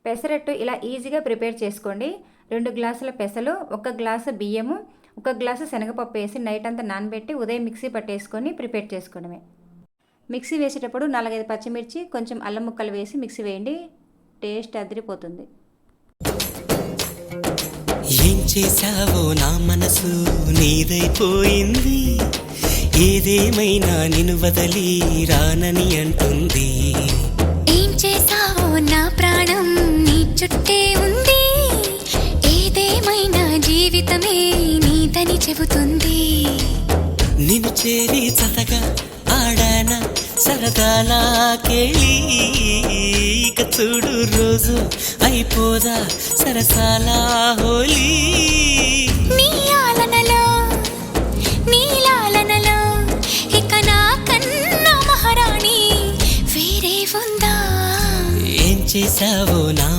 పెసరట్టు ఇలా ఈజీగా ప్రిపేర్ చేసుకోండి. 2 గ్లాసుల పెసలు, 1 గ్లాసు బియ్యము, 1 గ్లాసు శనగపప్పు వేసి నైట్ అంతా నానబెట్టి ఉదయం మిక్సీ పట్టేసుకొని ప్రిపేర్ చేసుకోవడమే. మిక్సీ వేసేటప్పుడు 4-5 పచ్చిమిర్చి, కొంచెం అల్లం ముక్కలు వేసి మిక్సీ వేయండి. టేస్ట్ అదిరిపోతుంది. ఏం చేశావో నా మనసు నీదైపోయింది, ఏదేమైనా నిన్ను వదలి రానని అంటుంది. ఏం చేశావో నా ప్రాణం నీ చుట్టే ఉంది, ఏదేమైనా జీవితమే నీదని చెబుతుంది. నిన్ను చేరి చతగా ఆడాన సరదాలా కేళి, ఇక చూడు రోజు అయిపోదా సరసాలా హోలీ. నీ ఆలనలో నీ లాలనలో ఇక నా కన్నా మహారాణి వేరే ఉందా? ఏం చేశావో నా